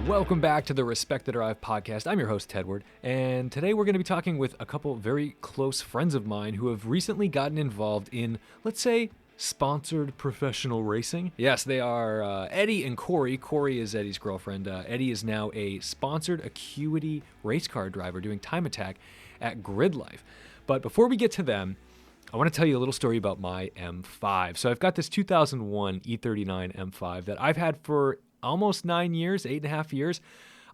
Welcome back to the Respect the Drive podcast. I'm your host, Tedward, and today we're going to be talking with a couple very close friends of mine who have recently gotten involved in, let's say, sponsored professional racing. Yes, they are Eddy and Corie. Corie is Eddy's girlfriend. Eddy is now a sponsored Acuity race car driver doing time attack at Gridlife. But before we get to them, I want to tell you a little story about my M5. So I've got this 2001 E39 M5 that I've had for almost 9 years, 8.5 years.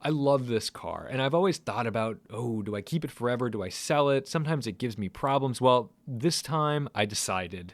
I love this car. And I've always thought about, do I keep it forever? Do I sell it? Sometimes it gives me problems. Well, this time I decided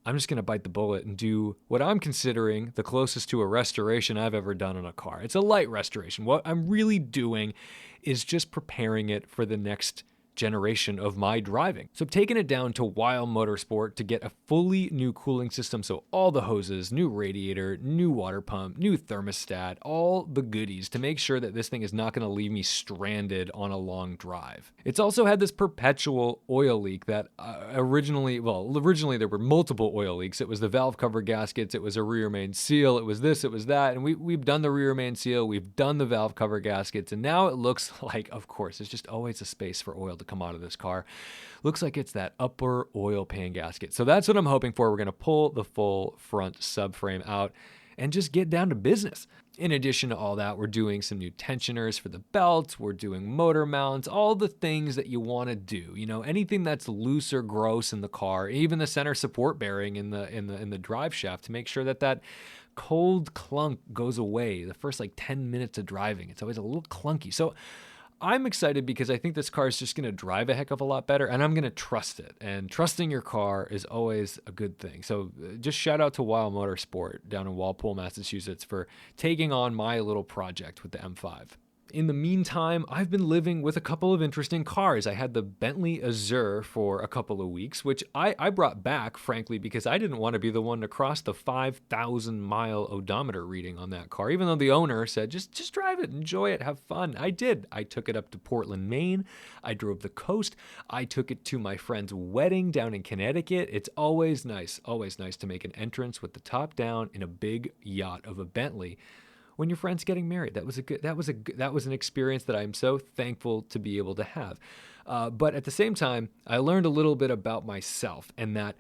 I'm just going to bite the bullet and do what I'm considering the closest to a restoration I've ever done on a car. It's a light restoration. What I'm really doing is just preparing it for the next generation of my driving. So I've taken it down to Weil Motorsport to get a fully new cooling system. So all the hoses, new radiator, new water pump, new thermostat, all the goodies to make sure that this thing is not going to leave me stranded on a long drive. It's also had this perpetual oil leak that originally there were multiple oil leaks. It was the valve cover gaskets, it was a rear main seal, it was this, it was that. And we've done the rear main seal, we've done the valve cover gaskets, and now it looks like, of course, there's just always a space for oil to come out of this car. Looks like it's that upper oil pan gasket. So that's what I'm hoping for. We're going to pull the full front subframe out and just get down to business. In addition to all that, we're doing some new tensioners for the belts. We're doing motor mounts, all the things that you want to do. You know, anything that's loose or gross in the car, even the center support bearing in the drive shaft to make sure that cold clunk goes away the first 10 minutes of driving. It's always a little clunky. So I'm excited because I think this car is just going to drive a heck of a lot better, and I'm going to trust it. And trusting your car is always a good thing. So just shout out to Weil Motorsport down in Walpole, Massachusetts for taking on my little project with the M5. In the meantime, I've been living with a couple of interesting cars. I had the Bentley Azure for a couple of weeks, which I brought back, frankly, because I didn't want to be the one to cross the 5,000 mile odometer reading on that car, even though the owner said, just drive it, enjoy it, have fun. I did. I took it up to Portland, Maine. I drove the coast. I took it to my friend's wedding down in Connecticut. It's always nice to make an entrance with the top down in a big yacht of a Bentley when your friend's getting married. That was an experience that I'm so thankful to be able to have. But at the same time, I learned a little bit about myself, and that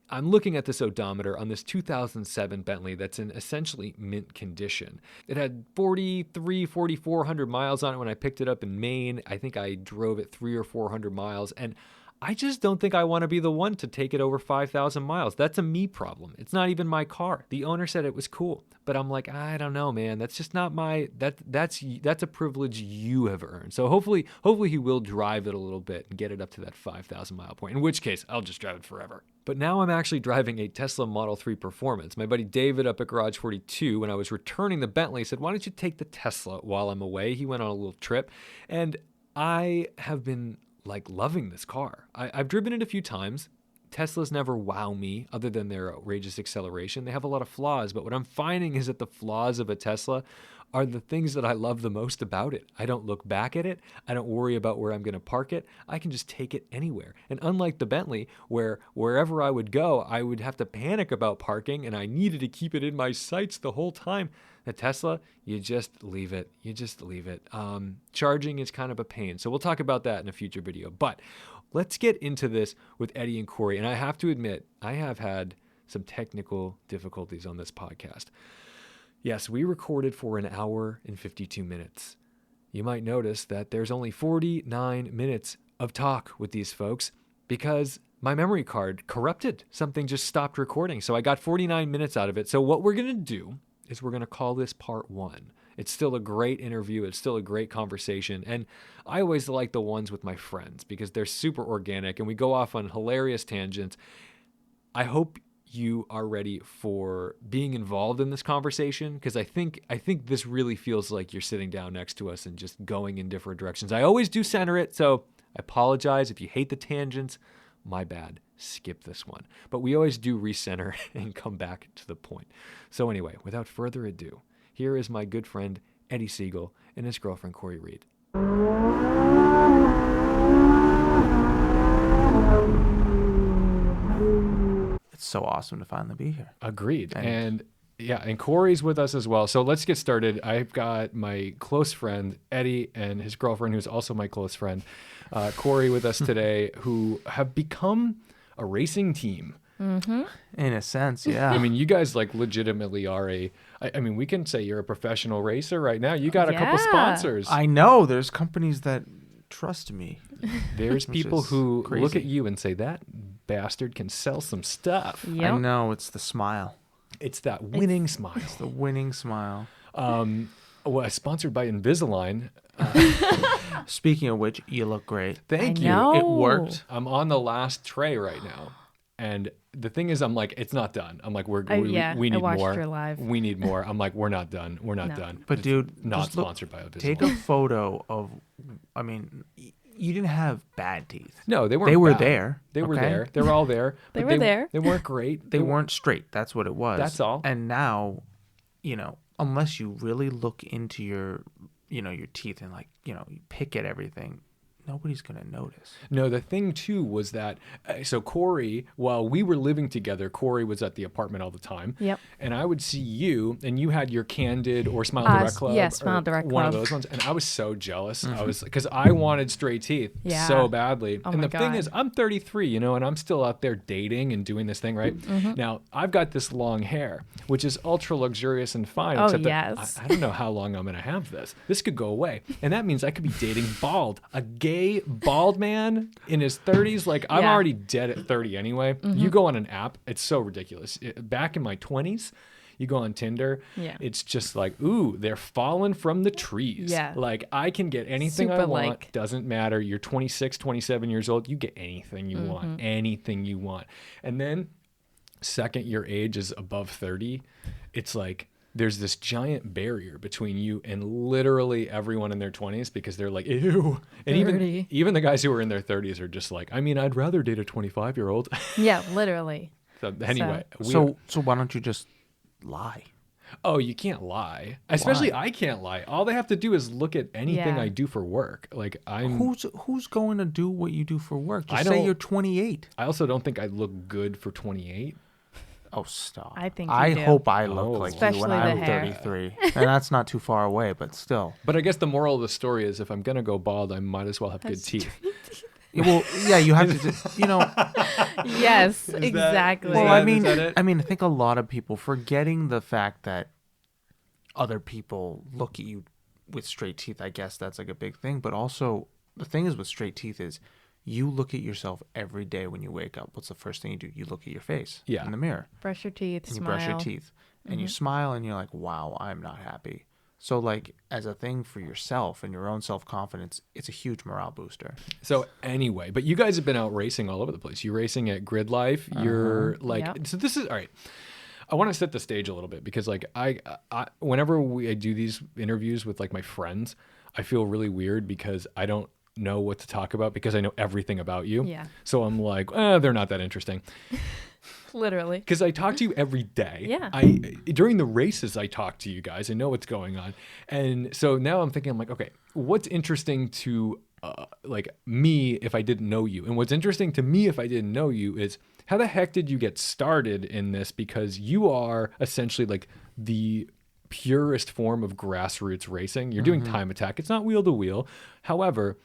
I'm looking at this odometer on this 2007 Bentley that's in essentially mint condition. It had 4,400 miles on it when I picked it up in Maine. I think I drove it 300 or 400 miles, and I just don't think I want to be the one to take it over 5,000 miles. That's a me problem. It's not even my car. The owner said it was cool, but I'm like, I don't know, man. That's just not that's a privilege you have earned. So hopefully he will drive it a little bit and get it up to that 5,000 mile point, in which case I'll just drive it forever. But now I'm actually driving a Tesla Model 3 Performance. My buddy David up at Garage 42, when I was returning the Bentley, said, why don't you take the Tesla while I'm away? He went on a little trip, and I have been loving this car. I've driven it a few times. Teslas never wow me other than their outrageous acceleration. They have a lot of flaws, but what I'm finding is that the flaws of a Tesla are the things that I love the most about it. I don't look back at it. I don't worry about where I'm going to park it. I can just take it anywhere. And unlike the Bentley, where wherever I would go, I would have to panic about parking, and I needed to keep it in my sights the whole time. The Tesla, you just leave it. Charging is kind of a pain. So we'll talk about that in a future video. But let's get into this with Eddy and Corie. And I have to admit, I have had some technical difficulties on this podcast. Yes, we recorded for an hour and 52 minutes. You might notice that there's only 49 minutes of talk with these folks because my memory card corrupted. Something just stopped recording. So I got 49 minutes out of it. So what we're going to do is we're going to call this part 1. It's still a great interview. It's still a great conversation. And I always like the ones with my friends because they're super organic and we go off on hilarious tangents. I hope you are ready for being involved in this conversation, because I think this really feels like you're sitting down next to us and just going in different directions. I always do center it, so I apologize if you hate the tangents. My bad. Skip this one. But we always do recenter and come back to the point. So anyway, without further ado, here is my good friend Eddy Segal and his girlfriend Corie Reed. It's so awesome to finally be here. Agreed. And Yeah, and Corey's with us as well. So let's get started. I've got my close friend, Eddy, and his girlfriend, who's also my close friend, Corie, with us today, who have become a racing team. Mm-hmm. In a sense, yeah. I mean, you guys like legitimately are I mean, we can say you're a professional racer right now. You got a couple sponsors. I know there's companies that trust me. There's people who crazy. look at you and say, that bastard can sell some stuff. Yep. I know, it's the smile. It's that winning smile. It's the winning smile. Sponsored by Invisalign. Speaking of which, you look great. Thank I you. know. It worked. I'm on the last tray right now. And the thing is, I'm like, it's not done. I'm like, we I need watched more. your live. We need more. I'm like, we're not done. We're not No. done. But It's dude, not just look- sponsored by Invisalign. Take a photo of, I mean, you didn't have bad teeth. No, they weren't. They were bad. there. They were okay? there. They were all there. They but were there. They weren't great. They weren't straight. That's what it was. That's all. And now, unless you really look into your teeth and you pick at everything, nobody's going to notice. No, the thing too was that, so Corie, while we were living together, Corie was at the apartment all the time. Yep. And I would see you, and you had your Candid or Smile Direct Club. yeah, Smile Direct One of Club. those ones. And I was so jealous. Mm-hmm. I was, because I wanted straight teeth Yeah. so badly. Oh and my the thing God. is, I'm 33, and I'm still out there dating and doing this thing, right? Mm-hmm. Now, I've got this long hair, which is ultra luxurious and fine. Oh, except that yes. I don't know how long I'm going to have this. This could go away. And that means I could be dating bald. A gay bald man in his 30s. Like, I'm Yeah. already dead at 30 anyway. You go on an app, it's so ridiculous. Back in my 20s, you go on Tinder, Yeah. it's just like, ooh, they're falling from the trees. Yeah. Like, I can get anything I Super want. like. Doesn't matter. You're 26, 27 years old. You get anything you want. Anything you want. And then, second your age is above 30, it's like, there's this giant barrier between you and literally everyone in their 20s because they're like, ew. And 30. even the guys who are in their 30s are just like, I mean, I'd rather date a 25-year-old. Yeah, literally. So anyway. So why don't you just lie? Oh, you can't lie. Especially I can't lie. All they have to do is look at anything Yeah. I do for work. Like, Who's going to do what you do for work? I Just say don't- you're 28. I also don't think I look good for 28. Oh, stop. I think you I do. hope I look Oh. like you Especially when the I'm hair. 33. And that's not too far away, but still. But I guess the moral of the story is if I'm going to go bald, I might as well have good teeth. Well, yeah, you have to just, Yes, exactly. Well, that- I mean, is that it? I think a lot of people, forgetting the fact that other people look at you with straight teeth, I guess that's like a big thing. But also, the thing is with straight teeth is you look at yourself every day when you wake up. What's the first thing you do? You look at your face Yeah. in the mirror. Brush your teeth, And you smile. brush your teeth. And you smile and you're like, wow, I'm not happy. So, like, as a thing for yourself and your own self-confidence, it's a huge morale booster. So anyway, but you guys have been out racing all over the place. You're racing at Gridlife. You're like, Yep. so this is all right. I want to set the stage a little bit because like I whenever I do these interviews with like my friends, I feel really weird because I don't know what to talk about because I know everything about you. Yeah. So I'm like, they're not that interesting. Literally. Because I talk to you every day. Yeah. During the races, I talk to you guys. I know what's going on. And so now I'm thinking, I'm like, okay, what's interesting to like me if I didn't know you? And what's interesting to me if I didn't know you is how the heck did you get started in this? Because you are essentially like the purest form of grassroots racing. You're doing time attack. It's not wheel to wheel. However,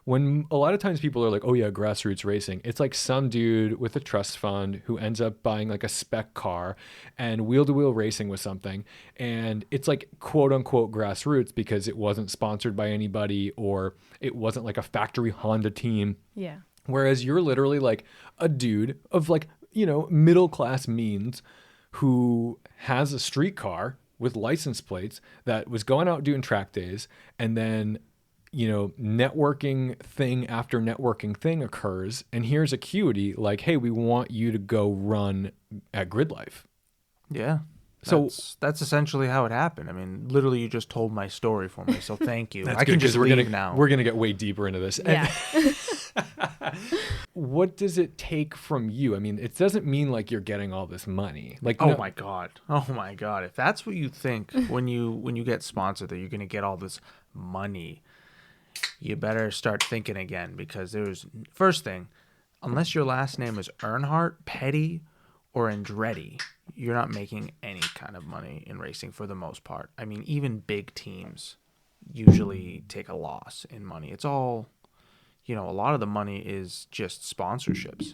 when a lot of times people are like, oh yeah, grassroots racing, it's like some dude with a trust fund who ends up buying like a spec car and wheel to wheel racing with something. And it's like quote unquote grassroots because it wasn't sponsored by anybody or it wasn't like a factory Honda team. Yeah. Whereas you're literally like a dude of like, middle class means who has a street car with license plates that was going out doing track days and then networking thing after networking thing occurs. And here's acuity like, hey, we want you to go run at Gridlife. Yeah. So that's essentially how it happened. I mean, literally, you just told my story for me, so thank you. that's I good, can 'cause just we're leave gonna, now. We're going to get way deeper into this. Yeah. What does it take from you? I mean, it doesn't mean like you're getting all this money. Like, Oh no- my god! Oh my god! If that's what you think when you get sponsored, that you're gonna get all this money, you better start thinking again because there's first thing, unless your last name is Earnhardt, Petty, or Andretti, you're not making any kind of money in racing for the most part. I mean, even big teams usually take a loss in money. It's all, a lot of the money is just sponsorships,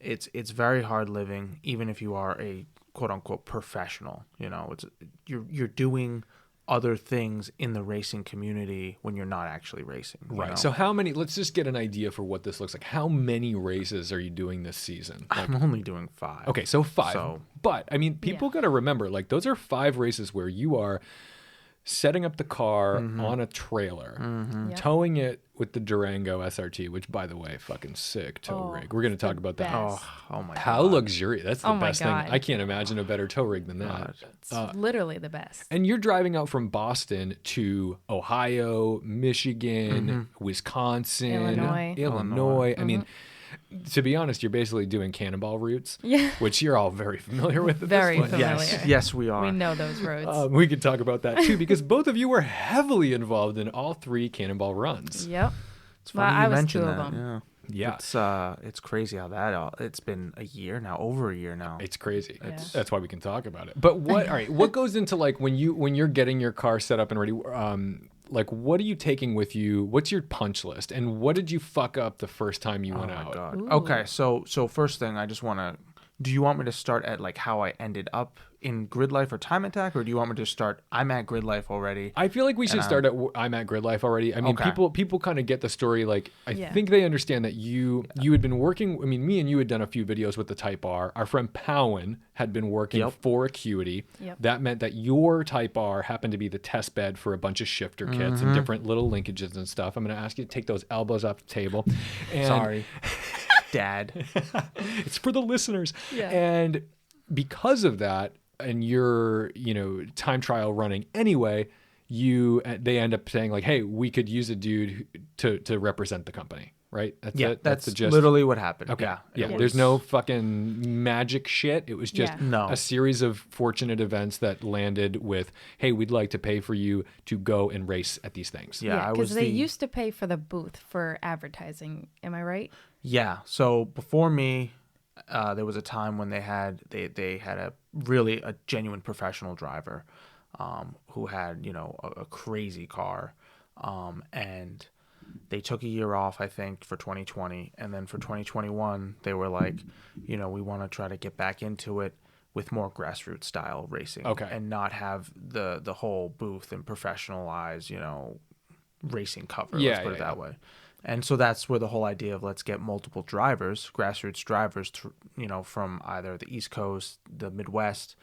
It's very hard living, even if you are a quote unquote professional. You're doing other things in the racing community when you're not actually racing. Right. So how many, let's just get an idea for what this looks like. How many races are you doing this season? I'm only doing 5. Okay, so 5. But I mean, people got to remember, like, those are 5 races where you are setting up the car on a trailer, towing it with the Durango SRT, which, by the way, fucking sick tow rig. We're going to talk about that. Oh my God. How luxurious. That's the best thing. God. I can't imagine a better tow rig than that. It's literally the best. And you're driving out from Boston to Ohio, Michigan, Wisconsin, Illinois. I mean, to be honest, you're basically doing cannonball routes, which you're all very familiar with. Very familiar. Yes, we are. We know those roads. We could talk about that too, because both of you were heavily involved in all 3 cannonball runs. Yep. It's funny I you was mentioned 2 of that. them. Yeah. It's crazy how it's been a year now, over a year now. It's crazy. Yeah. That's why we can talk about it. But all right, what goes into, like, when you're getting your car set up and ready, like, what are you taking with you? What's your punch list? And what did you fuck up the first time you went out? God. Ooh. Okay, so first thing, I just want to, do you want me to start at, like, how I ended up in Gridlife or Time Attack, or do you want me to start, I'm at Gridlife already? I feel like we should start at I'm at Gridlife already. I mean, people kind of get the story. Like, I think they understand that you had been working. I mean, me and you had done a few videos with the Type R. Our friend Powen had been working for Acuity. That meant that your Type R happened to be the test bed for a bunch of shifter kits and different little linkages and stuff. I'm going to ask you to take those elbows off the table. And Sorry, Dad. It's for the listeners. Yeah. And because of that, and your time trial running anyway, they end up saying, like, hey, we could use a dude to represent the company, right? That's the gist. Literally what happened. Okay. Yeah. There's no fucking magic shit. It was just a series of fortunate events that landed with, hey, we'd like to pay for you to go and race at these things. Because they used to pay for the booth for advertising. Am I right? Yeah. So before me, there was a time when they had a genuine professional driver who had a crazy car, and they took a year off, I think, for 2020, and then for 2021 they were like, we want to try to get back into it with more grassroots style racing, and not have the whole booth and professionalize racing cover. Let's put it that way. And so that's where the whole idea of let's get multiple drivers, grassroots drivers, from either the East Coast, the Midwest,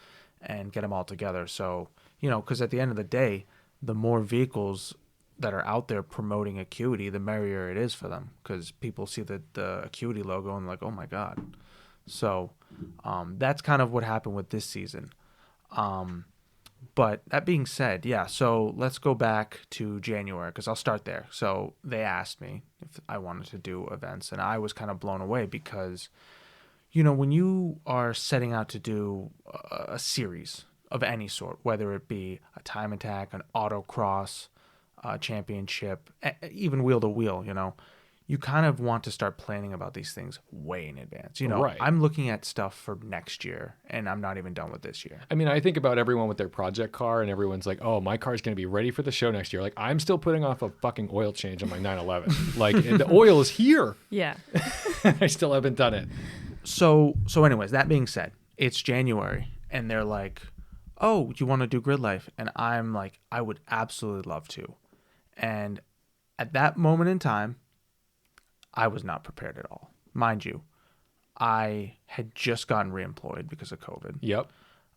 and get them all together. So, because at the end of the day, the more vehicles that are out there promoting Acuity, the merrier it is for them, because people see the Acuity logo and like, oh my God. So that's kind of what happened with this season. But that being said, so let's go back to January, because I'll start there. So they asked me if I wanted to do events, and I was kind of blown away because, when you are setting out to do a series of any sort, whether it be a time attack, an autocross championship, even wheel to wheel, you kind of want to start planning about these things way in advance. Right. I'm looking at stuff for next year, and I'm not even done with this year. I mean, I think about everyone with their project car, and everyone's like, oh, my car's going to be ready for the show next year. Like, I'm still putting off a fucking oil change on my 911. Like, the oil is here. Yeah. I still haven't done it. So anyways, that being said, it's January, and they're like, oh, you want to do Gridlife? And I'm like, I would absolutely love to. And at that moment in time, I was not prepared at all. Mind you, I had just gotten reemployed because of COVID. Yep.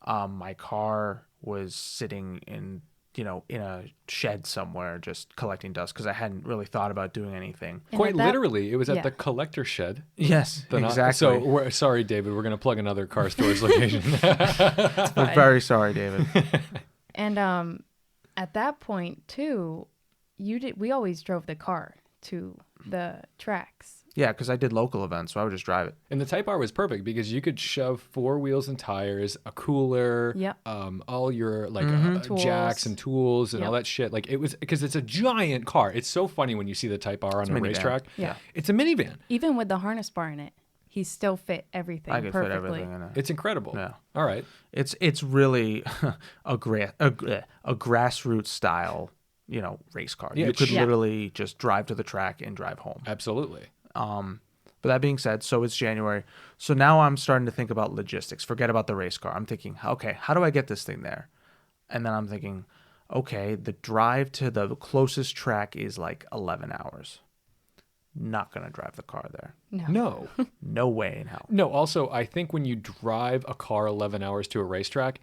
My car was sitting in a shed somewhere just collecting dust because I hadn't really thought about doing anything. Quite literally, it was at the collector shed. Yes, exactly. So, sorry, David, we're going to plug another car storage location. We're very sorry, David. And at that point, too, we always drove the car to the tracks. Yeah, because I did local events, so I would just drive it. And the Type R was perfect because you could shove 4 wheels and tires, a cooler, all your jacks and tools and all that shit. Like, it was because it's a giant car. It's so funny when you see the Type R on a racetrack. Yeah, it's a minivan. Even with the harness bar in it. he still fit everything I could perfectly. fit everything in it. It's incredible. Yeah. All right. It's really a grassroots style, race car. Yeah, You could Yeah. literally just drive to the track and drive home. Absolutely. But that being said, so it's January. So now I'm starting to think about logistics. Forget about the race car. I'm thinking, okay, how do I get this thing there? And then I'm thinking, okay, the drive to the closest track is like 11 hours. Not going to drive the car there. No. No way in hell. No, also, I think when you drive a car 11 hours to a racetrack,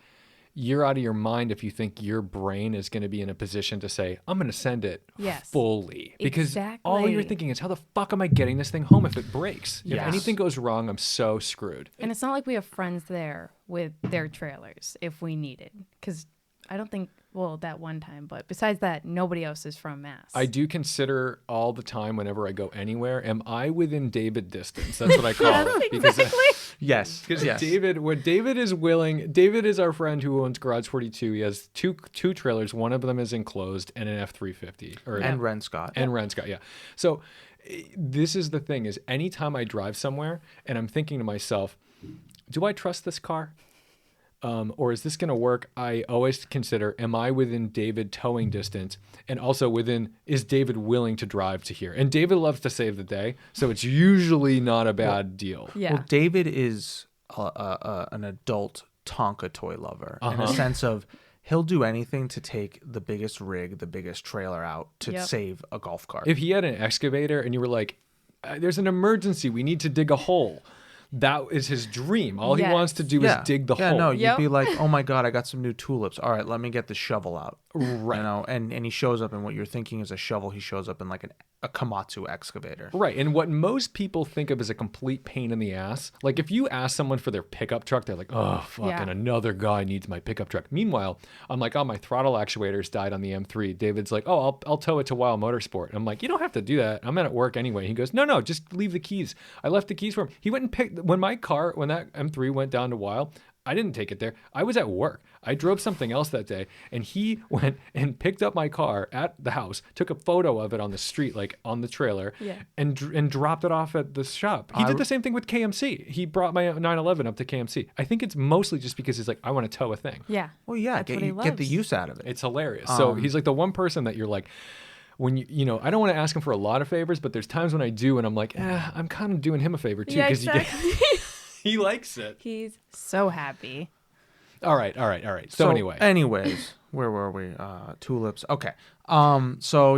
you're out of your mind if you think your brain is going to be in a position to say, I'm going to send it Yes. fully. Because all you're Exactly. thinking is, how the fuck am I getting this thing home if it breaks? If Yes. anything goes wrong, I'm so screwed. And it's not like we have friends there with their trailers if we needed. Because I don't think, well, that one time, but besides that, nobody else is from Mass. I do consider all the time whenever I go anywhere, am I within David distance? That's what I call it. Because Yes. Because yes. David is willing. David is our friend who owns Garage 42. He has two trailers. One of them is enclosed and an F350 And Ren Scott. and Ren Scott. Yeah. So this is the thing: is anytime I drive somewhere and I'm thinking to myself, do I trust this car? Or is this going to work? I always consider, am I within David towing distance? And also is David willing to drive to here? And David loves to save the day. So it's usually not a bad deal. Yeah. Well, David is an adult Tonka toy lover in a sense of he'll do anything to take the biggest rig, the biggest trailer out to Yep. save a golf cart. If he had an excavator and you were like, there's an emergency, we need to dig a hole. That is his dream. All he Yes. wants to do is dig the hole. No, you'd Yep. be like, oh my God, I got some new tulips. All right, let me get the shovel out. Right. And he shows up and what you're thinking is a shovel. He shows up in like a Komatsu excavator. Right. And what most people think of as a complete pain in the ass, like if you ask someone for their pickup truck, they're like, oh, fucking Yeah. another guy needs my pickup truck. Meanwhile, I'm like, oh, my throttle actuators died on the M3. David's like, oh, I'll tow it to Wild Motorsport. I'm like, you don't have to do that. I'm at work anyway. He goes, no, just leave the keys. I left the keys for him. He went and picked, when that M3 went down to Wild, I didn't take it there. I was at work. I drove something else that day, and he went and picked up my car at the house, took a photo of it on the street, like on the trailer, Yeah. and dropped it off at the shop. He did the same thing with KMC. He brought my 911 up to KMC. I think it's mostly just because he's like, I want to tow a thing. Yeah. Well, yeah, That's what he get the loves. use out of it. It's hilarious. So he's like the one person that you're like, when I don't want to ask him for a lot of favors, but there's times when I do, and I'm like, I'm kind of doing him a favor too, Yeah, because exactly. he likes it. He's so happy. All right. So anyway. Anyways, where were we? Tulips. Okay. So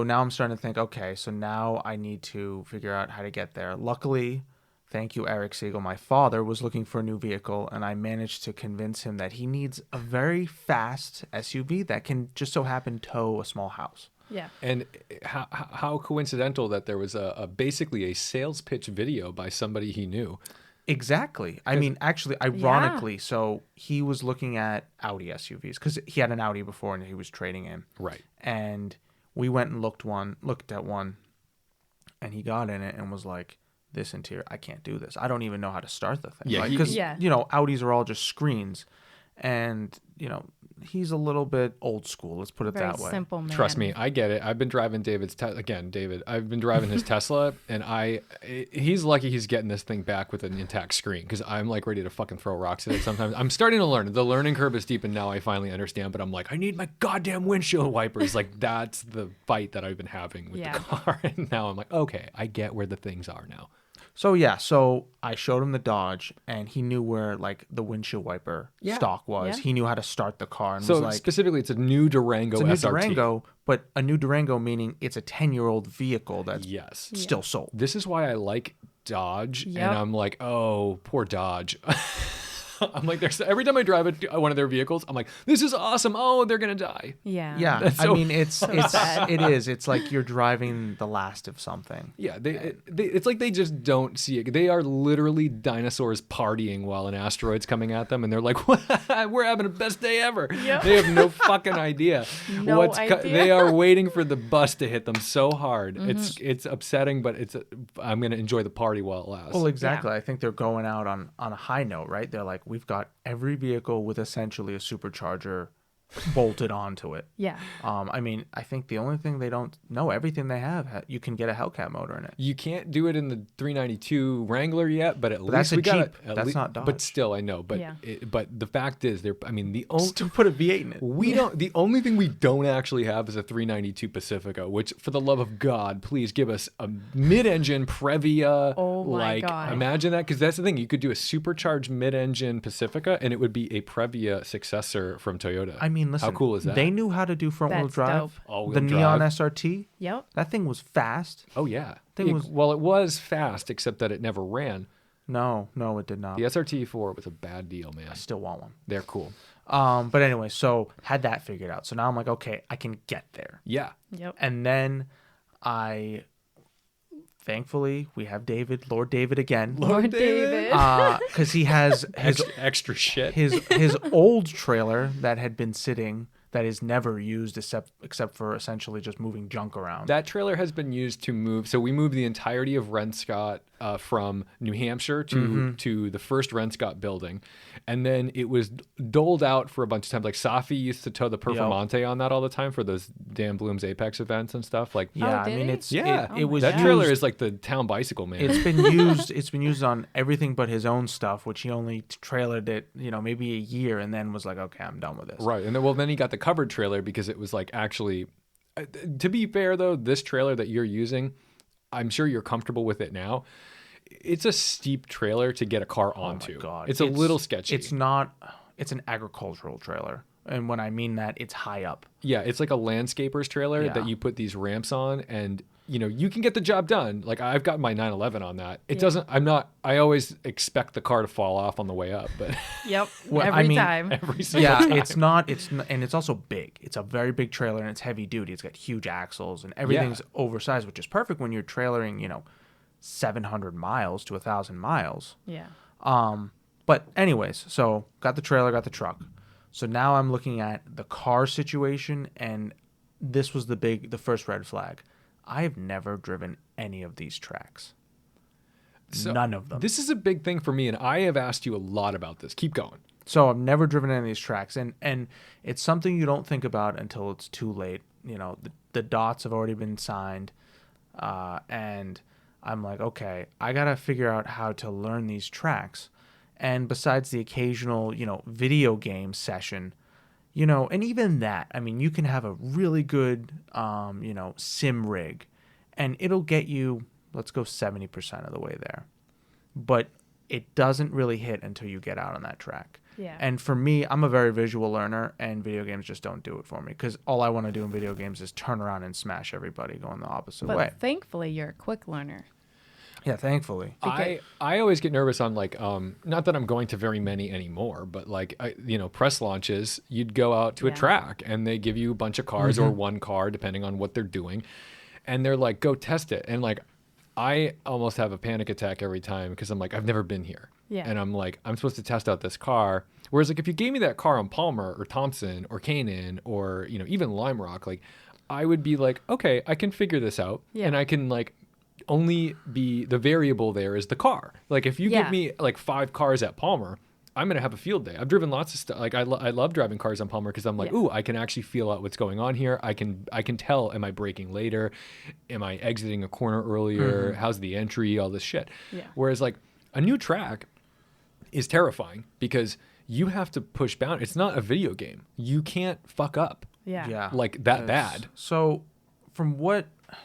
now I'm starting to think, okay, so now I need to figure out how to get there. Luckily, thank you, Eric Segal. My father was looking for a new vehicle, and I managed to convince him that he needs a very fast SUV that can just so happen tow a small house. Yeah. And how coincidental that there was basically a sales pitch video by somebody he knew. Exactly. I mean, actually, ironically, so he was looking at Audi SUVs because he had an Audi before and he was trading in. Right. And we went and looked at one, and he got in it and was like, "This interior, I can't do this. I don't even know how to start the thing." Yeah, Because Yeah. Audis are all just screens, and he's a little bit old school. Let's put it Very that way. simple man. Trust me, I get it. I've been driving David. I've been driving his Tesla, and he's lucky he's getting this thing back with an intact screen, because I'm like ready to fucking throw rocks at it sometimes. I'm starting to learn. The learning curve is steep, and now I finally understand. But I'm like, I need my goddamn windshield wipers. Like, that's the fight that I've been having with Yeah. the car. And now I'm like, okay, I get where the things are now. So I showed him the Dodge, and he knew where like the windshield wiper stock was. Yeah. He knew how to start the car, and So was like, specifically, it's a new Durango it's a new SRT. Durango, but a new Durango meaning it's a 10-year-old vehicle that's Yes. still sold. This is why I like Dodge, Yep. and I'm like, oh, poor Dodge. I'm like, every time I drive one of their vehicles, I'm like, this is awesome. Oh, they're gonna die. Yeah. Yeah, That's so- I mean it's sad. it is. It's like you're driving the last of something. Yeah, it's like they just don't see it. They are literally dinosaurs partying while an asteroid's coming at them, and they're like, we're having the best day ever. Yep. They have no fucking idea. No idea. They are waiting for the bus to hit them so hard. It's upsetting, but I'm gonna enjoy the party while it lasts. Well, exactly. I think they're going out on a high note, right? They're like, we've got every vehicle with essentially a supercharger bolted onto it. Yeah. I mean, I think the only thing they don't know, everything they have, you can get a Hellcat motor in it. You can't do it in the 392 Wrangler yet, but at least that's a we got Jeep. That's not Dodge. But still, I know. But Yeah. but the fact is, the only To put a V8 in it. the only thing we don't actually have is a 392 Pacifica. Which, for the love of God, please give us a mid-engine Previa. Oh my God. Imagine that, because that's the thing. You could do a supercharged mid-engine Pacifica, and it would be a Previa successor from Toyota. I mean, listen. how cool is that? They knew how to do front-wheel That's drive. dope. All-wheel The Neon drive. SRT, Yep. that thing was fast. Oh yeah. Thing was- Well, it was fast, except that it never ran. No, it did not. The SRT4 was a bad deal, man. I still want one. They're cool. But anyway, so had that figured out. So now I'm like, okay, I can get there. Yeah. Yep. And then thankfully, we have Lord David again. Lord David. Because he has his Extra shit. his old trailer that had been sitting, that is never used except for essentially just moving junk around. That trailer has been used to move. So we moved the entirety of Renscott from New Hampshire to the first Renscott building. And then it was doled out for a bunch of times. Like Safi used to tow the Performante on that all the time for those Dan Bloom's Apex events and stuff. Like, yeah, did I mean, he? it's yeah, it was that used, trailer is like the town bicycle, man. It's been used. It's been used on everything but his own stuff, which he only trailered it, maybe a year, and then was like, okay, I'm done with this. Right. And then he got the covered trailer because it was like actually, to be fair though, this trailer that you're using, I'm sure you're comfortable with it now. It's a steep trailer to get a car onto. Oh my God. It's a little sketchy. It's not. It's an agricultural trailer, and when I mean that, it's high up. Yeah, it's like a landscaper's trailer Yeah. that you put these ramps on, and you can get the job done. Like I've got my 911 on that. It doesn't. I always expect the car to fall off on the way up, but Yep. Well, I Every mean, time. every single Yeah, time. it's not. And it's also big. It's a very big trailer, and it's heavy duty. It's got huge axles, and everything's oversized, which is perfect when you're trailering, 700 miles to 1,000 miles. Yeah. But anyways, so got the trailer, got the truck. So now I'm looking at the car situation, and this was the first red flag. I've never driven any of these tracks. So, None of them. This is a big thing for me, and I have asked you a lot about this. Keep going. So I've never driven any of these tracks, and it's something you don't think about until it's too late. The dots have already been signed, and I'm like, okay, I gotta figure out how to learn these tracks. And besides the occasional, video game session, and even that, I mean, you can have a really good, sim rig, and it'll get you, let's go 70% of the way there. But it doesn't really hit until you get out on that track. Yeah. And for me, I'm a very visual learner, and video games just don't do it for me, because all I want to do in video games is turn around and smash everybody going the opposite But way. thankfully, you're a quick learner. Yeah, thankfully. I always get nervous on like not that I'm going to very many anymore, but like press launches, you'd go out to a Yeah. track and they give you a bunch of cars or one car depending on what they're doing, and they're like, go test it, and like I almost have a panic attack every time because I'm like, I've never been here. Yeah. And I'm like, I'm supposed to test out this car. Whereas like if you gave me that car on Palmer or Thompson or Canaan or even Lime Rock, like I would be like, okay, I can figure this out, Yeah. and I can like only be the variable there is the car. Like if you Yeah. give me like 5 cars at Palmer, I'm gonna have a field day. I've driven lots of stuff. Like I love driving cars on Palmer because I'm like, Yeah. ooh, I can actually feel out what's going on here. I can tell, am I braking later? Am I exiting a corner earlier? How's the entry? All this shit. Yeah. Whereas like a new track is terrifying because you have to push boundaries. It's not a video game. You can't fuck up Yeah. like that bad. So from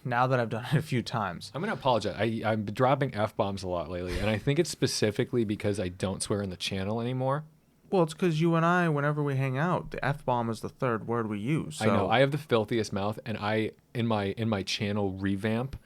now that I've done it a few times, I'm gonna apologize. I'm dropping F-bombs a lot lately, and I think it's specifically because I don't swear in the channel anymore. well, it's because you and I, whenever we hang out, the F-bomb is the third word we use. So I know I have the filthiest mouth, and in my channel revamp.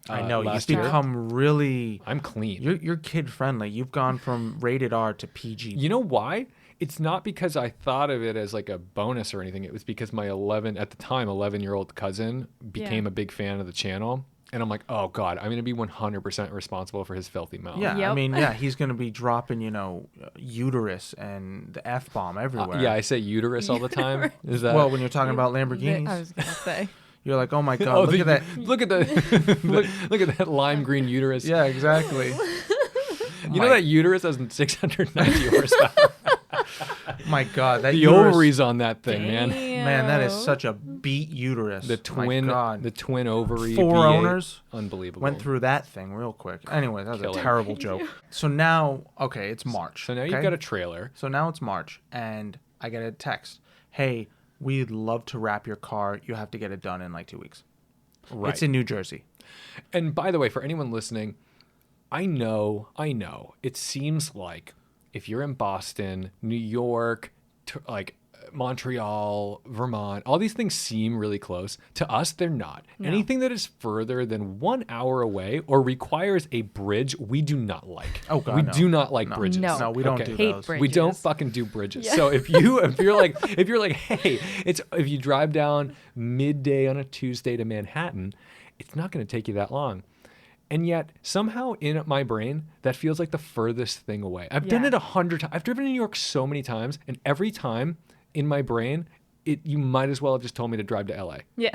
I know you've last year, become really. I'm clean. You're kid friendly. You've gone from rated R to PG. You know why? It's not because I thought of it as like a bonus or anything. It was because my 11-year-old cousin became a big fan of the channel. And I'm like, oh God, I'm going to be 100% responsible for his filthy mouth. Yeah, I Yep. mean, he's going to be dropping, uterus and the F-bomb everywhere. Yeah, I say uterus all the time. Is that? Well, when you're talking about Lamborghinis, I was going to say. you're like, oh my God, look at that. Look at the look at that lime green uterus. Yeah, exactly. You know that uterus has 690 horsepower. My God, that The uterus, ovaries on that thing, man. man, that is such a beat uterus. The twin, My God. the twin ovary. 4 V8, owners unbelievable. went through that thing real quick. Anyway, that was Killer. a terrible joke. So now, okay, it's March. So now you've okay? got a trailer. So now it's March, and I get a text. Hey, we'd love to wrap your car. You have to get it done in like 2 weeks. Right. It's in New Jersey. And by the way, for anyone listening, I know, it seems like if you're in Boston, New York, like Montreal, Vermont, all these things seem really close. To us, they're not. No. Anything that is further than 1 hour away or requires a bridge, we do not like. Oh, God, we no. do not like No. bridges. No, we don't Okay. do Hate those. bridges. We don't fucking do bridges. Yeah. So if you're like, hey, if you drive down midday on a Tuesday to Manhattan, it's not going to take you that long. And yet somehow in my brain, that feels like the furthest thing away. I've done Yeah. it 100 times. I've driven to New York so many times, and every time in my brain, you might as well have just told me to drive to LA. Yeah,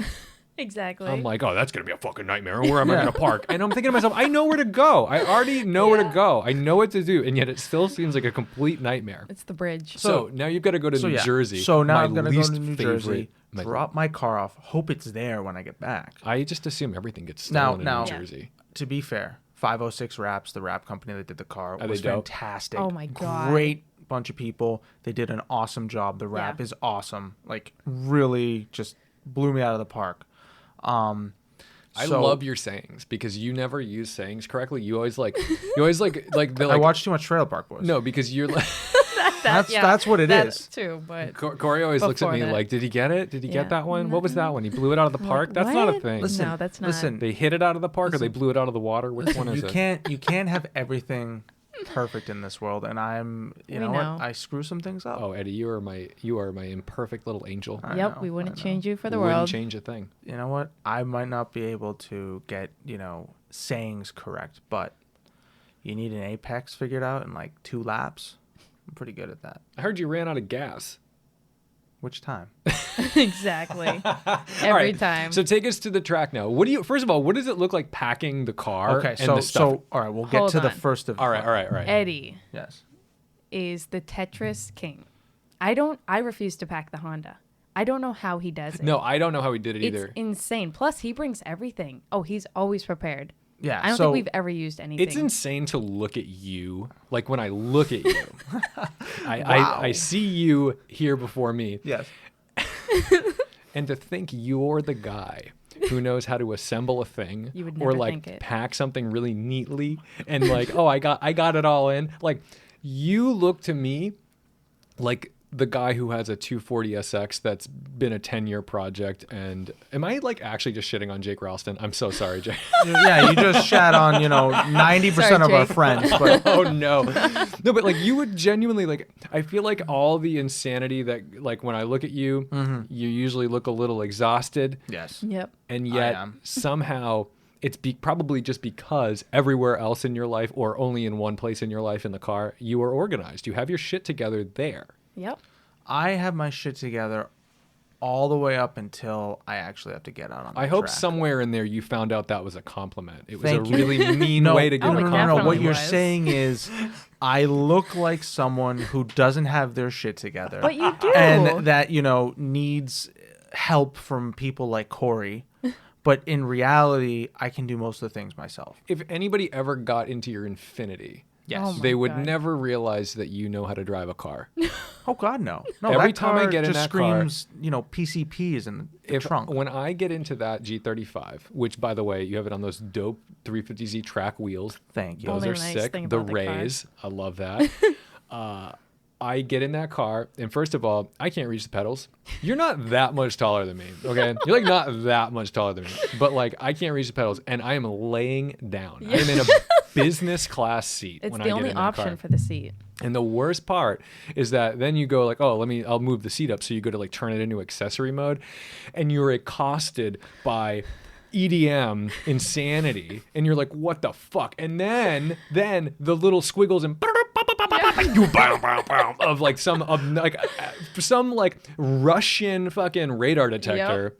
exactly. I'm like, oh, that's going to be a fucking nightmare. Where am I going to park? And I'm thinking to myself, I know where to go. I already know where to go. I know what to do. And yet it still seems like a complete nightmare. it's the bridge. So now you've got to go to New Jersey. So now my I'm going to go least to New favorite- Jersey, my- drop my car off, hope it's there when I get back. I just assume everything gets Now- stolen in now- New Jersey. To be fair, 506 Wraps, the wrap company that did the car, Are was they dope? fantastic. Oh my God. Great bunch of people. They did an awesome job. The wrap Yeah. is awesome. Like really just blew me out of the park. I So- love your sayings because you never use sayings correctly. You always like the I watched too much Trailer Park Boys. No, because you're like That's what it that is. too. But Corey always looks at Before me that. like, did he get it? Did he get Yeah. that one? What was that one? He blew it out of the park? That's not a What? thing. Listen, no, that's not. listen. They hit it out of the park or they blew it out of the water? Which one is You it? can't have everything perfect in this world, and I'm you We know know. what? I screw some things up. Oh, Eddie, you are my imperfect little angel. I Yep, know, we I wouldn't know. change you for the Wouldn't world. change a thing. You know what? I might not be able to get, sayings correct, but you need an apex figured out in like 2 laps. I'm pretty good at that. I heard you ran out of gas. Which time? Exactly. All Every right, time. So take us to the track now. First of all, what does it look like packing the car Okay, and so the stuff? all right, we'll get Hold to the on. first of all right. Eddie Yes. is the Tetris king. I refuse to pack the Honda. I don't know how he does it. No, I don't know how he did it It's either. insane. Plus, he brings everything. Oh, he's always prepared. Yeah. I don't so think we've ever used anything. It's insane to look at you. Like when I look at you, Wow. I see you here before me, yes. and to think you're the guy who knows how to assemble a thing You would or never like think it. pack something really neatly and like, oh, I got it all in. Like you look to me like the guy who has a 240 SX that's been a 10-year project. And am I like actually just shitting on Jake Ralston? I'm so sorry, Jake. Yeah, you just shat on, 90% Sorry, of our Jake. friends, but Oh no. No, but like you would genuinely like I feel like all the insanity that like when I look at you, you usually look a little exhausted. yes. Yep. And I yet am. somehow it's probably just because everywhere else in your life or only in one place in your life in the car, you are organized. You have your shit together there. Yep. I have my shit together all the way up until I actually have to get out on the I hope track. somewhere in there you found out that was a compliment. It was Thank a you. really mean No, way to give Oh, a it no. compliment. What definitely you're was. saying is I look like someone who doesn't have their shit together. But you do. And that, needs help from people like Corie. But in reality, I can do most of the things myself. If anybody ever got into your Infinity, Yes. Oh my they would God. never realize that you know how to drive a car. Oh God, no! No, Every that time I car get in just that car- screams, PCP is in the trunk. When I get into that G35, which by the way, you have it on those dope 350Z track wheels. Thank you. Those Only are nice sick. thing The about the car. Rays, I love that. I get in that car, and first of all, I can't reach the pedals. You're not that much taller than me, okay? You're like not that much taller than me, but like I can't reach the pedals, and I am laying down. I am in a business class seat It's when the I get only in that option car. for the seat. And the worst part is that then you go like, oh, I'll move the seat up. So you go to like turn it into accessory mode, and you're accosted by EDM insanity, and you're like, what the fuck? And then the little squiggles and of like some Russian fucking radar detector.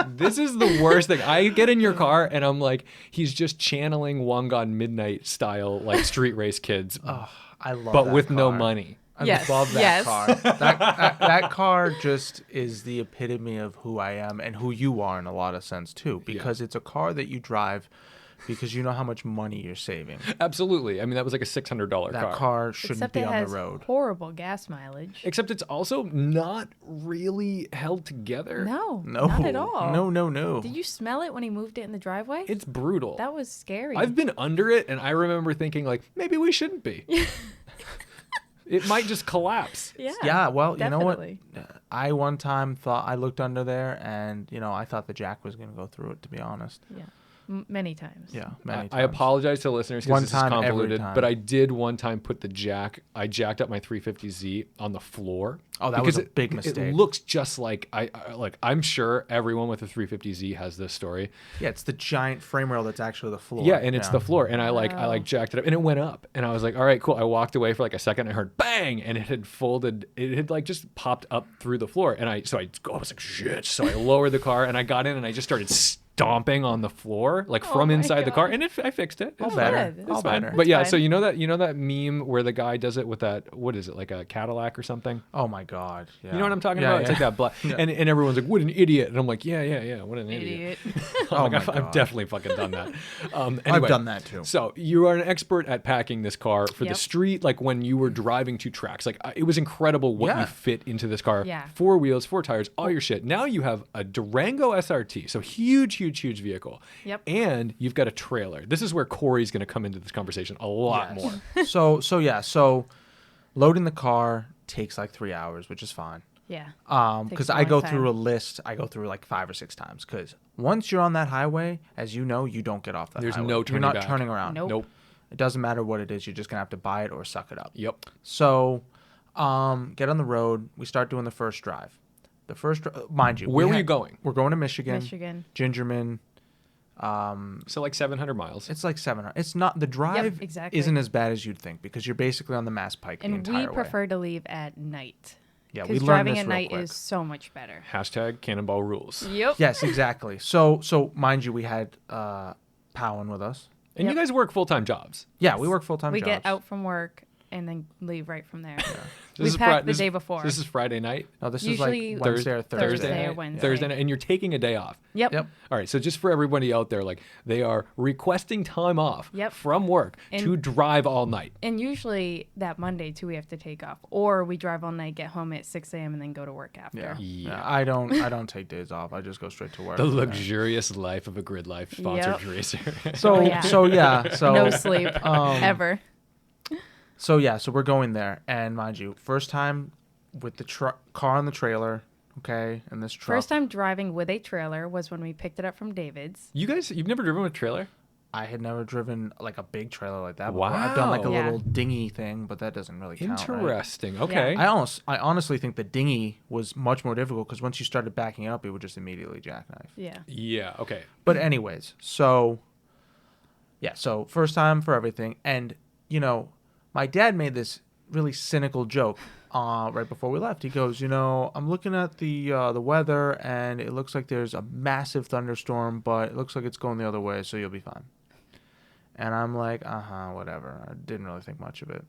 This is the worst thing. I get in your car and I'm like, he's just channeling One Gone Midnight style like street race kids I love but that with no car. money. I Yes, love that yes. car. That car just is the epitome of who I am and who you are in a lot of sense too, because it's a car that you drive because you know how much money you're saving. Absolutely. I mean, that was like a $600 That car. car shouldn't Except be it on has the road. horrible gas mileage. Except it's also not really held together. No, No, not at all. No. Did you smell it when he moved it in the driveway? It's brutal. That was scary. I've been under it, and I remember thinking, like, maybe we shouldn't be. It might just collapse. Yeah, well, you know what? definitely. I one time thought I looked under there, and I thought the jack was going to go through it. To be honest. Yeah. Many times. Yeah, many times. I apologize to listeners One because this is time, every convoluted, time. but I did one time put I jacked up my 350Z on the floor. Oh, that was because a big It mistake. looks just like I'm sure everyone with a 350Z has this story. Yeah, it's the giant frame rail that's actually the floor. Yeah, and it's the floor, and I jacked it up, and it went up, and I was like, all right, cool. I walked away for like a second, and I heard bang, and it had folded. It had like just popped up through the floor, and I was like, shit. So I lowered the car, and I got in, and I just started stomping on the floor, like from my inside the car, God. and I fixed it. All It's better. good. It's All fine. better. But yeah, That's so fine. you know that meme where the guy does it with that, what is it, like a Cadillac or something? Oh my God. Yeah. You know what I'm talking Yeah, about? It's like that black, and everyone's like, what an idiot, and I'm like, yeah, what an idiot. Idiot. I'm Oh like, my I've God. definitely fucking done that. I've Anyway, done that too. So you are an expert at packing this car for the Yep. street, like when you were driving to tracks. Like it was incredible what Yeah. you fit into this car. Yeah. 4 wheels, 4 tires, all your shit. Now you have a Durango SRT, so huge vehicle. Yep. And you've got a trailer. This is where Corey's going to come into this conversation a lot Yes. more. So loading the car takes like 3 hours, which is fine. Yeah. Because Takes a I long go time. through a list. I go through like 5 or 6 times. Because once you're on that highway, as you know, you don't get off that There's highway. no turning You're not back. turning around. Nope. It doesn't matter what it is. You're just gonna have to buy it or suck it up. Yep. So, get on the road. We start doing the first drive. Mind you, Where were you going? We're going to Michigan. Michigan. Gingerman. So like 700 miles. It's like 700. It's not the drive. exactly. Isn't as bad as you'd think because you're basically on the Mass Pike the And entire we way. prefer to leave at night. Yeah, we Because learned driving this at real night quick. is so much better. Hashtag Cannonball Rules. Yep. Yes, exactly. So mind you, we had Powen with us. And you Yep. guys work full-time jobs. Yeah, we work full time We jobs. get out from work and then leave right from there. This We is pack the this- day before. This is Friday night. No, this Usually is like Wednesday or Thursday. Thursday or night. Wednesday. Thursday night, and you're taking a day off. Yep. Yep. All right, so just for everybody out there, like they are requesting time off Yep. from work And- to drive all night. And usually that Monday too, we have to take off, or we drive all night, get home at 6 a.m. and then go to work after. Yeah. Yeah. Yeah, I don't take days off. I just go straight to work. The luxurious life of a Gridlife sponsored Yep. racer. So Oh, yeah. so No sleep ever. So we're going there, and mind you, first time with the car on the trailer, okay, and this truck. First time driving with a trailer was when we picked it up from David's. You've never driven a trailer? I had never driven like a big trailer like that before. I've done like a Wow. Yeah. little dinghy thing, but that doesn't really count. right? Interesting. Okay. I honestly think the dinghy was much more difficult because once you started backing up, it would just immediately jackknife. Yeah. Yeah. Okay. But anyways, so first time for everything, and my dad made this really cynical joke right before we left. He goes, I'm looking at the weather, and it looks like there's a massive thunderstorm, but it looks like it's going the other way, so you'll be fine. And I'm like, whatever. I didn't really think much of it.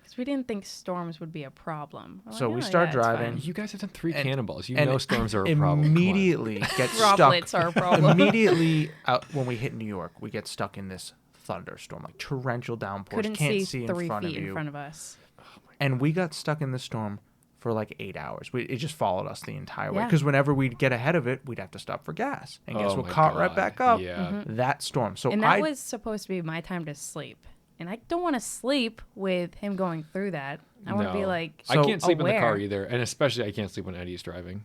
Because we didn't think storms would be a problem. We're So like, we "Oh, start yeah, it's driving. fine." You guys have done 3 And- cannonballs. You and know storms are a problem. Come on. Immediately get stuck. Droplets are a problem. Immediately when we hit New York, we get stuck in this thunderstorm, like torrential downpours. Couldn't Can't see see 3 in front feet of you. in front of us. And we got stuck in the storm for like 8 hours. It just followed us the entire way. Yeah. Because whenever we'd get ahead of it, we'd have to stop for gas. And guess Oh what? my Caught right God. back up. Yeah. That storm. So And that was supposed to be my time to sleep. And I don't want to sleep with him going through that. I want to be No. like, I can't sleep in the car aware. either, and especially I can't sleep when Eddie's driving.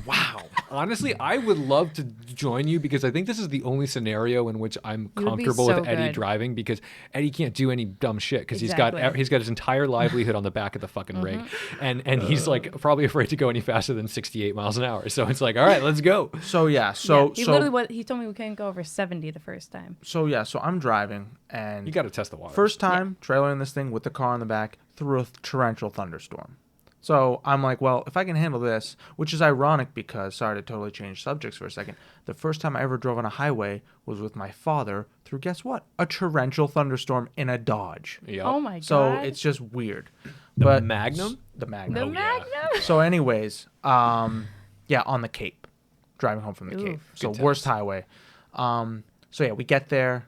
Wow. Honestly, I would love to join you because I think this is the only scenario in which I'm You would be comfortable so with Eddie good. driving because Eddie can't do any dumb shit because Exactly. he's got his entire livelihood on the back of the fucking rig, and he's like probably afraid to go any faster than 68 miles an hour. So it's like, all right, let's go. So He literally he told me we couldn't go over 70 the first time. So I'm driving, and You got to test the water. first time trailering this thing with the car in the back through a torrential thunderstorm. So I'm like, well, if I can handle this, which is ironic because, sorry to totally change subjects for a second, the first time I ever drove on a highway was with my father through, guess what? A torrential thunderstorm in a Dodge. Yep. Oh my god. So it's just weird. The Magnum? The Magnum. the Oh, yeah. Magnum. So anyways, yeah, on the Cape, driving home from the Cape. Oof. So Good worst times. highway. So yeah, we get there,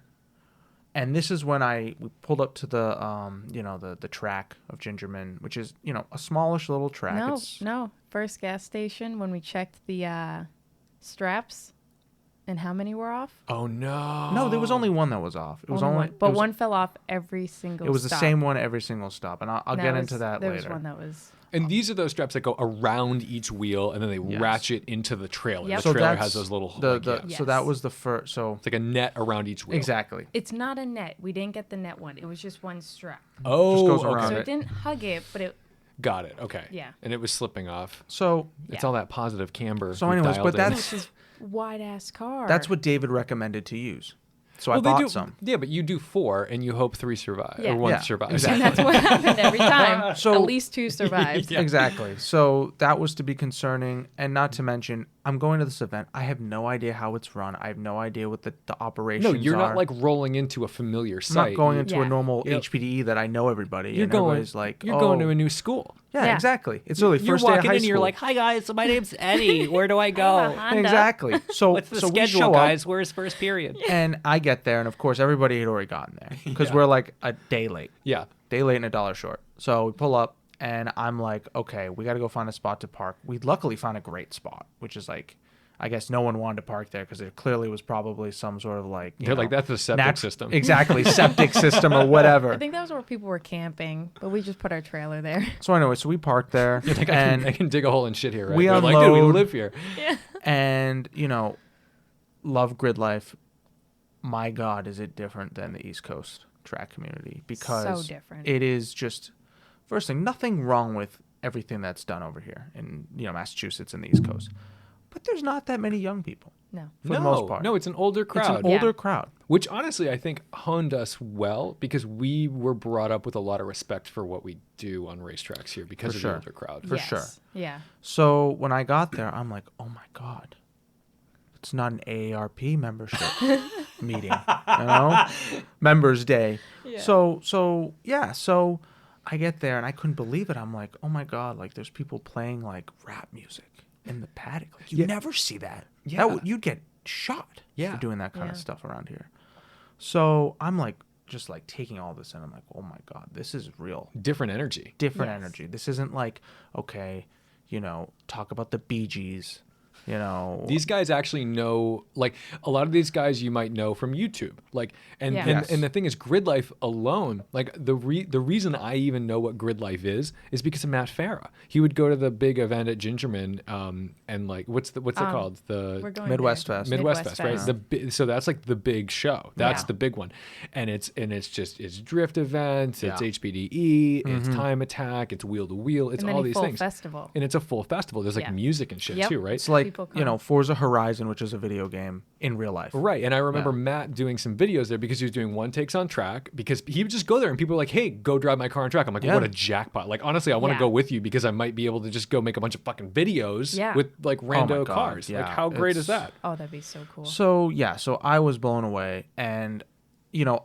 and this is when we pulled up to the track of Gingerman, which is, a smallish little track. No. First gas station when we checked the straps, and how many were off? Oh, no. No, there was only one that was off. It was Only one. it But was- one fell off every single. It was the stop. same one every single stop, and I'll And get was- into that there later. was one that was. And these are those straps that go around each wheel, and then they Yes. ratchet into the trailer. Yep. The So trailer that's has those little... the like, yeah. Yes. So that was the first. So It's like a net around each wheel. exactly. It's not a net. We didn't get the net one. It was just one strap. Oh, Just goes okay. around So it. it didn't hug it, but it. Got it. Okay. Yeah. And it was slipping off. So It's Yeah. all that positive camber. So we've anyways, dialed but in. that's- This wide ass car. that's what David recommended to use. So Well, I they bought do, some. Yeah, but you do 4, and you hope 3 survive. Yeah. Or 1 Yeah, survives. And that's what happened every time. So- At least 2 survived. Yeah. Exactly. So that was to be concerning, and not to mention, I'm going to this event. I have no idea how it's run. I have no idea what the operations No, you're are. not like rolling into a familiar I'm site. not going into a Yeah. normal Yep. HPDE that I know everybody. You're and going. everybody's like, You're going to "Oh." a new school. Yeah, Yeah. exactly. It's literally You're first day of walking high in, and school. you're like, "Hi guys, so my name's Eddie. Where do I go? Honda. exactly. So What's the so we schedule, show guys? up, Where's first period?" and I get there, and of course everybody had already gotten there because Yeah. we're like a day late. Yeah. Day late and a dollar short. So we pull up, and I'm like, okay, we got to go find a spot to park. We luckily found a great spot, which is like, I guess no one wanted to park there because there clearly was probably some sort of like, They're like, "That's the septic system." Exactly, septic system or I whatever. think that was where people were camping, but we just put our trailer there. So anyway, so we parked there, Like, and I can dig a hole and shit here, right? we They're like, "Dude, we unload- live here." and love Gridlife. My God, is it different than the East Coast track community? Because So different. it is just, first thing, nothing wrong with everything that's done over here in Massachusetts and the East Coast, but there's not that many young people No. for the most part. No, it's an older It's crowd. an older Yeah. crowd. Which honestly, I think honed us well because we were brought up with a lot of respect for what we do on racetracks here because For of sure. the older crowd. For Yes. sure. Yeah. So when I got there, I'm like, oh my God, it's not an AARP membership meeting, Members Day. Yeah. So I get there and I couldn't believe it. I'm like, oh my God, like there's people playing like rap music in the paddock. Like, you Yeah. never see that. Yeah. You'd get shot Yeah. for doing that kind of Yeah. stuff around here. So I'm like, just like taking all this in. I'm like, oh my God, this is real. Different energy. Different Yes. energy. This isn't like, okay, talk about the Bee Gees, These guys actually know, like a lot of these guys you might know from YouTube, like, and Yeah. and, Yes. and the thing is, Gridlife alone, like the reason I even know what Gridlife is because of Matt Farah. He would go to the big event at Gingerman, and like what's it called? We're The going Midwest there. Fest. Midwest Fest, right? So that's like the big show. That's Yeah. the big one, and it's drift events, it's Yeah. HPDE, it's time attack, it's wheel to wheel, it's And then all a these full things. festival. And it's a full festival. There's like Yeah. music and shit Yep. too, right? It's like, People come. Forza Horizon, which is a video game in real life. Right. And I remember Yeah. Matt doing some videos there because he was doing one takes on track because he would just go there and people were like, "Hey, go drive my car on track." I'm like, Yeah. "What a jackpot." Like, honestly, I want to Yeah. go with you because I might be able to just go make a bunch of fucking videos Yeah. with like rando God, cars. Like, yeah. how great is It's- that? Oh, that'd be so cool. So I was blown away, and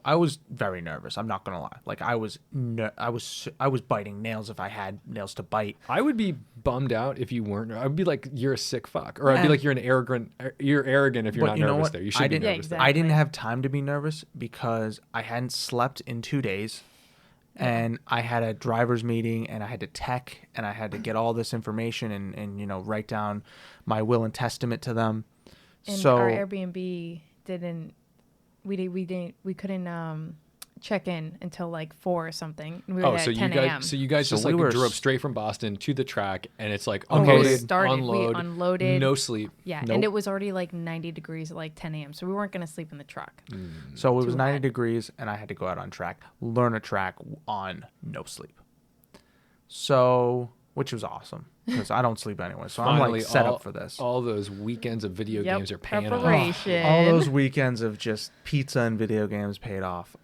I was very nervous. I'm not gonna lie. Like I was biting nails if I had nails to bite. I would be bummed out if you weren't. I'd be like, "You're a sick fuck," or I'd be Yeah. like, "You're arrogant if you're But not you know nervous what? there. You I should be didn't- Yeah, nervous there." exactly. I didn't have time to be nervous because I hadn't slept in 2 days. And I had a driver's meeting, and I had to tech, and I had to get all this information and write down my will and testament to them. And so our Airbnb we couldn't check in until like 4 or something. And we were Oh, there so at you 10 guys, a.m. so you guys So just we like were drove s- straight from Boston to the track, and it's like When we unloaded, started, we unload, unloaded. no sleep. Yeah, Nope. and it was already like 90 degrees at like 10 a.m. So we weren't going to sleep in the truck. So it was Too 90 hot. degrees, and I had to go out on track, learn a track on no sleep. So, which was awesome because I don't sleep anyway. So I'm Finally, like set all- up for this. All those weekends of video Yep, games are paying off. preparation. All those weekends of just pizza and video games paid off.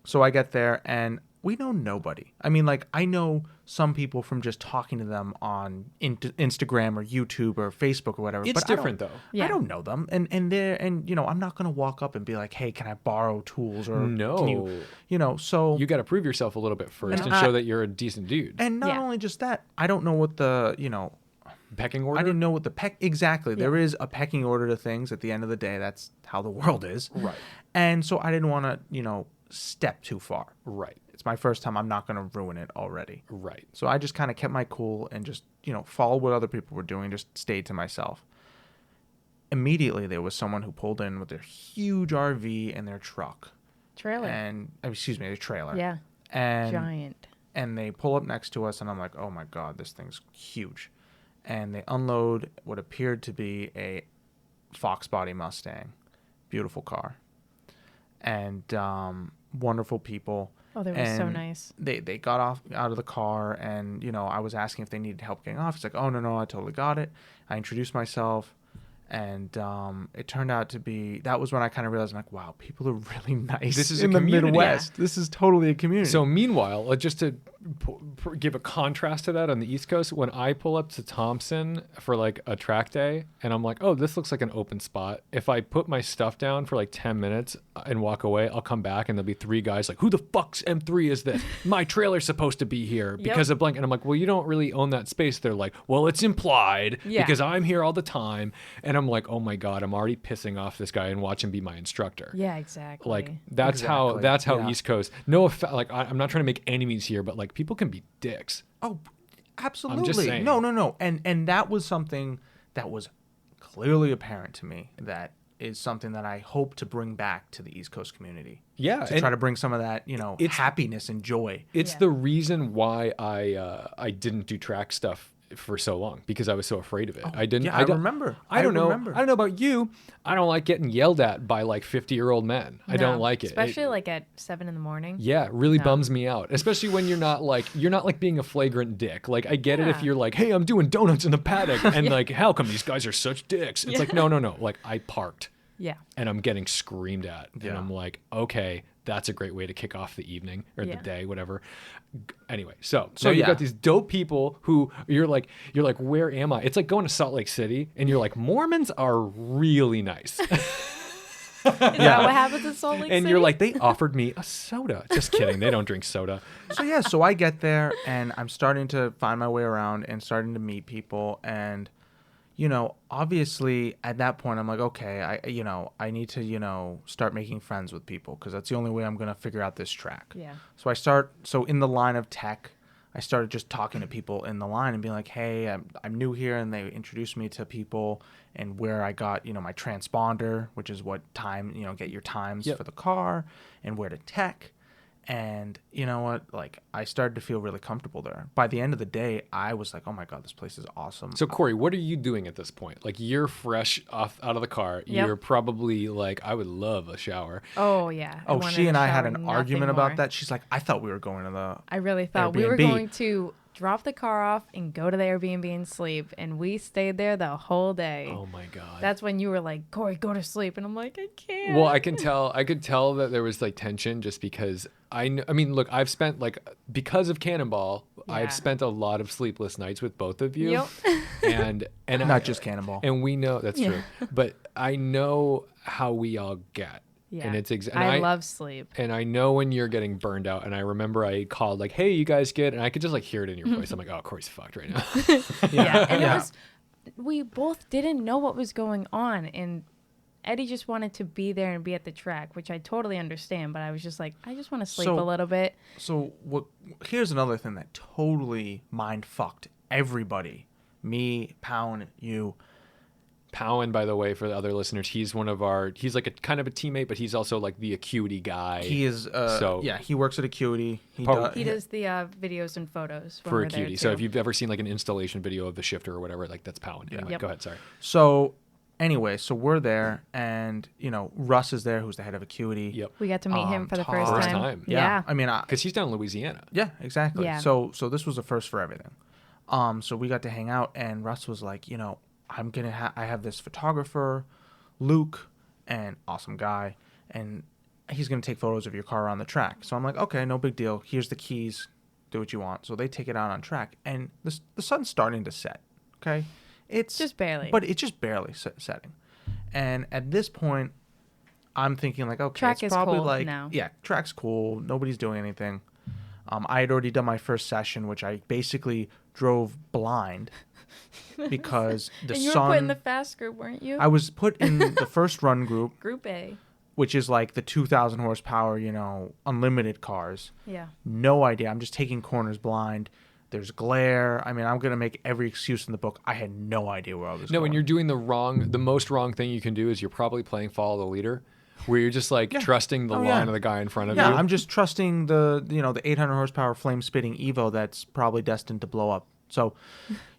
So I get there, and we know nobody. I mean, like, I know some people from just talking to them on Instagram or YouTube or Facebook or whatever. It's but different, though. I don't know them, and I'm not gonna walk up and be like, hey, can I borrow tools or No. can you, so You got to prove yourself a little bit first And and show that you're a decent dude. and not only just that, I don't know what the Pecking order? I didn't know what the exactly. There is a pecking order to things. At the end of the day, that's how the world is. Right. And so I didn't want to, step too far. Right. It's my first time. I'm not going to ruin it already. Right. So I just kind of kept my cool and just, followed what other people were doing, just stayed to myself. Immediately, there was someone who pulled in with their huge RV and their truck. Trailer. And, their trailer. Yeah. And Giant. And they pull up next to us, and I'm like, oh, my God, this thing's huge. And they unload what appeared to be a Fox Body Mustang. Beautiful car. And wonderful people. Oh, they were so nice. They got out of the car, and, I was asking if they needed help getting off. He's like, oh, no, I totally got it. I introduced myself. And it turned out to be, that was when I kind of realized, I'm like, wow, people are really nice. This is in a the community. Midwest. Yeah. This is totally a community. So meanwhile, just to give a contrast to that on the East Coast, when I pull up to Thompson for like a track day and I'm like, oh, this looks like an open spot. If I put my stuff down for like 10 minutes and walk away, I'll come back and there'll be 3 guys like, who the fuck's M3 is this? My trailer's supposed to be here because of blank. And I'm like, well, you don't really own that space. They're like, well, it's implied because I'm here all the time. And I'm like, oh my God, I'm already pissing off this guy and watch him be my instructor. Yeah, exactly. Like that's how East Coast. No, like I'm not trying to make enemies here, but like people can be dicks. Oh, absolutely. I'm just saying. No. And that was something that was clearly apparent to me. That is something that I hope to bring back to the East Coast community. Yeah, to try to bring some of that, happiness and joy. It's the reason why I didn't do track stuff for so long, because I was so afraid of it. I didn't. Yeah, I remember. I don't know. I don't know about you. I don't like getting yelled at by like 50-year-old men. I don't like it. Especially like at 7 a.m. Yeah, it really bums me out. Especially when you're not like being a flagrant dick. Like I get it if you're like, hey, I'm doing donuts in the paddock, and like, how come these guys are such dicks? It's like, no. Like I parked. Yeah. And I'm getting screamed at, and I'm like, okay, that's a great way to kick off the evening or the day, whatever. Anyway, so you've got these dope people who you're like, where am I? It's like going to Salt Lake City and you're like, Mormons are really nice. Is that what happens in Salt Lake City? And you're like, they offered me a soda. Just kidding. They don't drink soda. So I get there and I'm starting to find my way around and starting to meet people. And, obviously at that point I'm like, okay, I need to, start making friends with people, because that's the only way I'm going to figure out this track. Yeah. So in the line of tech, I started just talking to people in the line and being like, hey, I'm new here. And they introduced me to people and where I got, my transponder, which is what time, get your times for the car, and where to tech. And you know what? Like, I started to feel really comfortable there. By the end of the day, I was like, oh my God, this place is awesome. So Corie, what are you doing at this point? Like, you're fresh out of the car. Yep. You're probably like, I would love a shower. Oh yeah. She and I had an argument about that. She's like, I thought we were going to the I really thought we were going to drop the car off and go to the Airbnb and sleep, and we stayed there the whole day. Oh my God. That's when you were like, Corie, go to sleep, and I'm like, I can't. Well, I could tell that there was like tension, just because I mean, look, I've spent because of Cannonball, I've spent a lot of sleepless nights with both of you. Yep. and not just Cannonball. And we know that's true. But I know how we all get. Yeah. And it's I love sleep. And I know when you're getting burned out. And I remember I called like, hey, you guys good? And I could just like hear it in your voice. I'm like, oh, Corey's fucked right now. And it was, we both didn't know what was going on. And Eddy just wanted to be there and be at the track, which I totally understand. But I was just like, I just want to sleep a little bit. So here's another thing that totally mind fucked everybody. Me, Pound, you. Powen, by the way, for the other listeners, he's like a kind of a teammate, but he's also like the Acuity guy. He is, he works at Acuity. He does the videos and photos for Acuity. So if you've ever seen like an installation video of the shifter or whatever, like that's Powen. Yeah. Anyway, go ahead, sorry. So anyway, so we're there, and Russ is there, who's the head of Acuity. Yep. We got to meet him for the first time. Yeah. I mean, because he's down in Louisiana. Yeah, exactly. Yeah. So this was a first for everything. So we got to hang out, and Russ was like, I have this photographer, Luke, and awesome guy, and he's going to take photos of your car on the track. So I'm like, okay, no big deal. Here's the keys. Do what you want. So they take it out on track, and the sun's starting to set. Okay, it's just barely, but it's just barely setting. And at this point, I'm thinking like, okay, track it's is probably cool like, now. yeah, track's cool. Nobody's doing anything. I had already done my first session, which I basically drove blind because the and you sun. were put in the fast group, weren't you? I was put in the first run group. Group A. Which is like the 2,000 horsepower, unlimited cars. Yeah. No idea. I'm just taking corners blind. There's glare. I mean, I'm going to make every excuse in the book. I had no idea where I was going. No, when you're doing the most wrong thing you can do is you're probably playing follow the leader, where you're just like trusting the line of the guy in front of you. Yeah, I'm just trusting the 800 horsepower flame spitting Evo that's probably destined to blow up. So,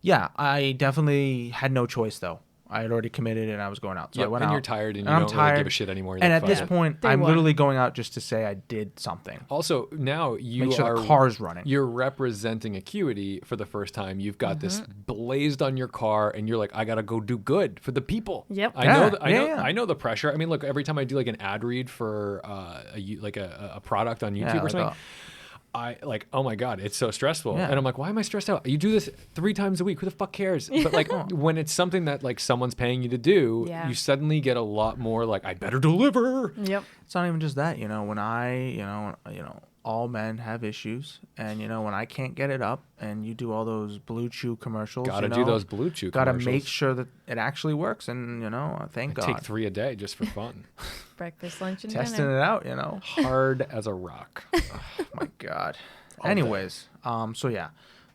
yeah, I definitely had no choice though. I had already committed and I was going out. So I went out. And you're tired and you I'm don't tired. really give a shit anymore. And at this point, Day I'm one. literally going out just to say I did something. Also, now you Make sure are the car's running. You're representing Acuity for the first time. You've got this blazed on your car, and you're like, I gotta go do good for the people. Yep. I know the pressure. I mean, look, every time I do like an ad read for a product on YouTube or something. I like, oh my God, it's so stressful. Yeah. And I'm like, why am I stressed out? You do this 3 times a week. Who the fuck cares? But like when it's something that like someone's paying you to do, you suddenly get a lot more like, I better deliver. Yep. It's not even just that, when all men have issues, and when I can't get it up, and you do all those Blue Chew commercials. Gotta do those Blue Chew commercials. Gotta make sure that it actually works, and thank God. Take 3 a day just for fun. Breakfast, lunch, and Testing dinner. it out, Hard as a rock. Oh my God. Anyways, so yeah,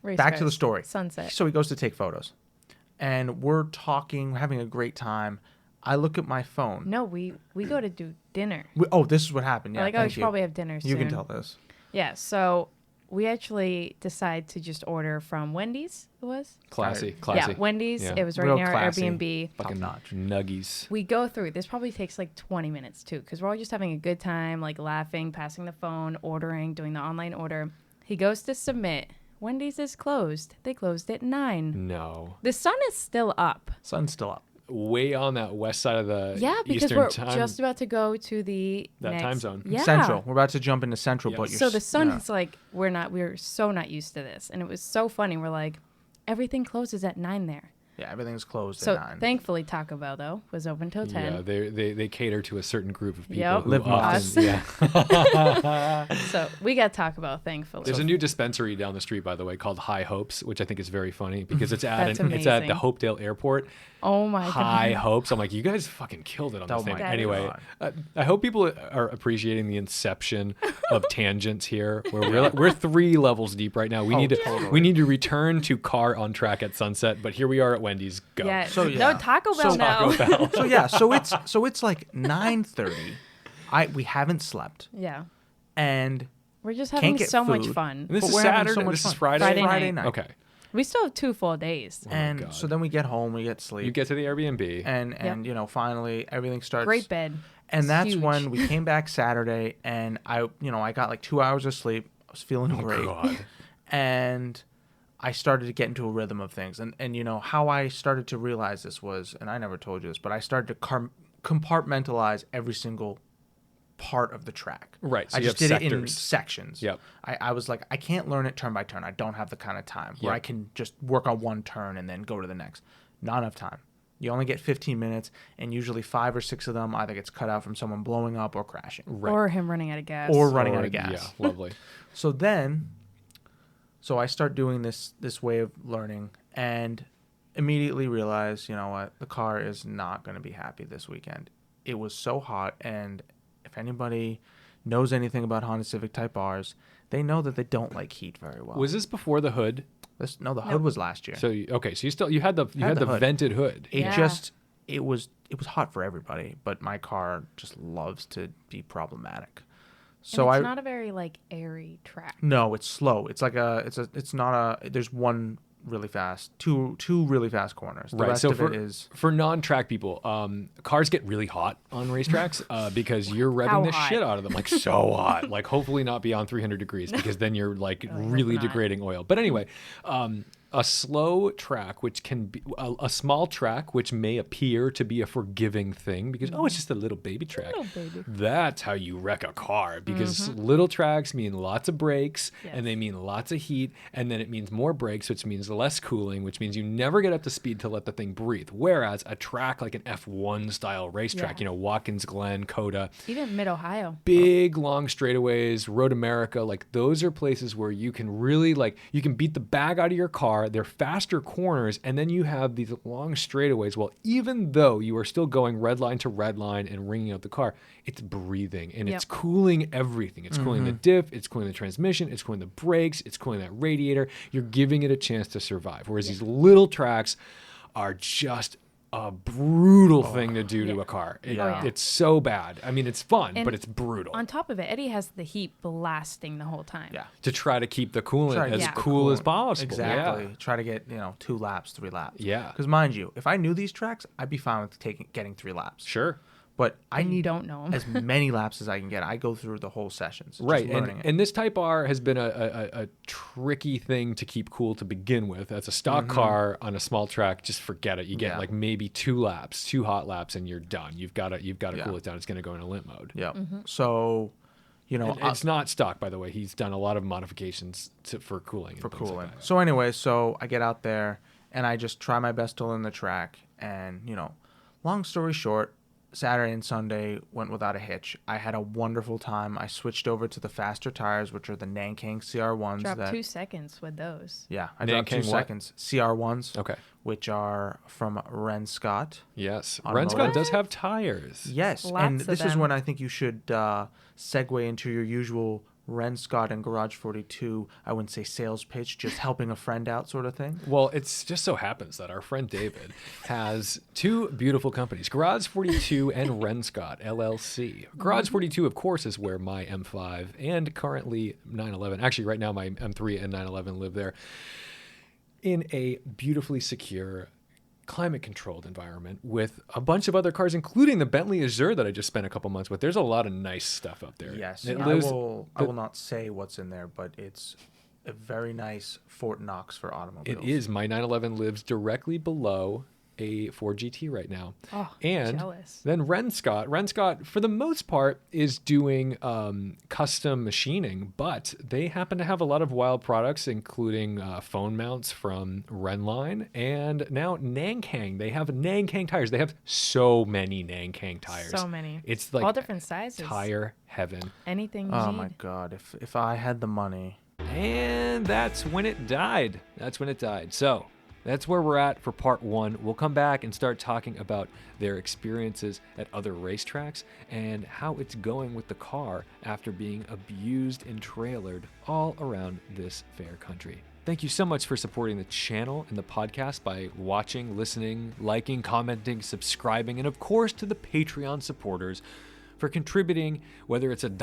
Race back to the cars. story. Sunset. So he goes to take photos, and we're talking, having a great time. I look at my phone. No, we go to do dinner. This is what happened. Yeah, We're like, we should probably have dinner soon. You can tell this. Yeah, so we actually decided to just order from Wendy's, it was? Classy. Yeah, Wendy's. Yeah. It was right Real near our classy. Airbnb. Fucking Top-notch. nuggies. We go through. This probably takes like 20 minutes too, because we're all just having a good time, like laughing, passing the phone, ordering, doing the online order. He goes to submit. Wendy's is closed. They closed at 9. No. The sun is still up. Sun's still up. Way on that west side of the Because Eastern we're time. just about to go to the That next, time zone. Yeah. Central. We're about to jump into Central, Yeah. but you're So the sun yeah. is like, we're so not used to this. And it was so funny. We're like, everything closes at 9 there. Yeah, everything's closed So at 9. thankfully Taco Bell though was open till 10. Yeah, they cater to a certain group of people Yep. who Live often, us. yeah. So we got Taco Bell, thankfully. There's a new dispensary down the street, by the way, called High Hopes, which I think is very funny because it's at That's it's at the amazing. Hopedale Airport. Oh my High God. Hopes. I'm like, you guys fucking killed it on Oh this thing. my Anyway, God. I hope people are appreciating the inception of tangents here, where we're 3 levels deep right now. We need to return to car on track at sunset, but here we are at Wendy's. Go. Yeah. So, yeah. No, Taco Bell So- now. Taco Bell. So yeah, so it's like 9:30. We haven't slept, Yeah. and We're just Can't having get so much food. fun. And this But is we're having Saturday. so much This is fun. Friday. Friday night. Okay. We still have 2 full days. And God. so then we get home, we get sleep, You get to the Airbnb. and finally everything starts. Great bed. And It's that's huge. when we came back Saturday, and I got like 2 hours of sleep. I was feeling great, God. and I started to get into a rhythm of things. And how I started to realize this was, and I never told you this, but I started to compartmentalize every single part of the track. Right, so I you just have did it in sectors. sections. Yep. I was like, I can't learn it turn by turn. I don't have the kind of time where Yep. I can just work on one turn and then go to the next. Not enough time. You only get 15 minutes, and usually 5 or 6 of them either gets cut out from someone blowing up or crashing. Right. Or him running out of gas. Or running out of gas. Yeah, lovely. So I start doing this way of learning, and immediately realize, you know what, the car is not going to be happy this weekend. It was so hot, and if anybody knows anything about Honda Civic Type Rs, they know that they don't like heat very well. Was this before the hood? The hood was last year. So you had the hood. vented hood. It was hot for everybody, but my car just loves to be problematic. So and it's not a very like airy track. No, it's slow. It's like it's not a. There's one really fast, two really fast corners. The Right. rest So of it is for non-track people, cars get really hot on racetracks because you're revving How the hot? shit out of them, like so hot. Like hopefully not beyond 300 degrees because then you're like really not. degrading oil. But anyway, a slow track, which can be a small track, which may appear to be a forgiving thing because, oh, it's just a little baby track. Little baby. That's how you wreck a car because little tracks mean lots of brakes Yes. and they mean lots of heat. And then it means more brakes, which means less cooling, which means you never get up to speed to let the thing breathe. Whereas a track like an F1 style racetrack, Yeah. Watkins Glen, Coda, Even Mid-Ohio. big long straightaways, Road America, like those are places where you can really you can beat the bag out of your car. They're faster corners, and then you have these long straightaways. Well, even though you are still going red line to red line and wringing out the car, it's breathing and it's cooling everything. It's cooling the diff, it's cooling the transmission, it's cooling the brakes, it's cooling that radiator. You're giving it a chance to survive. Whereas these little tracks are just a brutal thing to do to a car. It's so bad. I mean, it's fun, And but it's brutal. On top of it, Eddy has the heat blasting the whole time. Yeah. To try to keep the coolant as Yeah. cool as possible. Exactly. Yeah. Try to get 2 laps, 3 laps. Yeah. Because mind you, if I knew these tracks, I'd be fine with getting 3 laps. Sure. But I And you need don't know 'em. as many laps as I can get. I go through the whole sessions. just Right. learning it. And this Type R has been a tricky thing to keep cool to begin with. As a stock car on a small track, just forget it. You get like maybe 2 laps, 2 hot laps, and you're done. You've got to cool it down. It's going to go into limp mode. Yeah. So, And it's not stock, by the way. He's done a lot of modifications for cooling. for cooling. So anyway, so I get out there and I just try my best to learn the track. And, long story short, Saturday and Sunday went without a hitch. I had a wonderful time. I switched over to the faster tires, which are the Nankang CR1s. Drop 2 seconds with those. Yeah, I dropped 2 Nankang what? seconds. CR1s. Okay. Which are from Ren Scott. Yes. Automotive. Ren Scott does have tires. Yes, Lots and of this is them. when I think you should segue into your usual Ren Scott and Garage 42, I wouldn't say sales pitch, just helping a friend out sort of thing. Well, it's just so happens that our friend David has 2 beautiful companies, Garage 42 and Ren Scott LLC. Garage 42, of course, is where my M5 and currently 911, actually right now my M3 and 911 live there, in a beautifully secure, climate-controlled environment with a bunch of other cars, including the Bentley Azure that I just spent a couple months with. There's a lot of nice stuff up there. Yes, It I lives- will not say what's in there, but it's a very nice Fort Knox for automobiles. It is. My 911 lives directly below a Ford GT right now. Oh, and jealous. then Ren Scott, for the most part, is doing custom machining, but they happen to have a lot of wild products, including phone mounts from Renline and now Nankang. They have Nankang tires. They have so many Nankang tires. So many. It's like all different sizes. tire heaven. Anything you Oh need. my God, if I had the money. And that's when it died. So that's where we're at for part 1. We'll come back and start talking about their experiences at other racetracks and how it's going with the car after being abused and trailered all around this fair country. Thank you so much for supporting the channel and the podcast by watching, listening, liking, commenting, subscribing, and of course to the Patreon supporters for contributing, whether it's $1,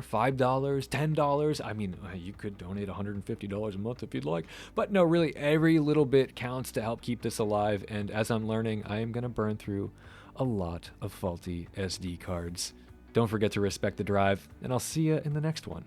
$5, $10. I mean, you could donate $150 a month if you'd like. But no, really, every little bit counts to help keep this alive. And as I'm learning, I am going to burn through a lot of faulty SD cards. Don't forget to respect the drive, and I'll see you in the next one.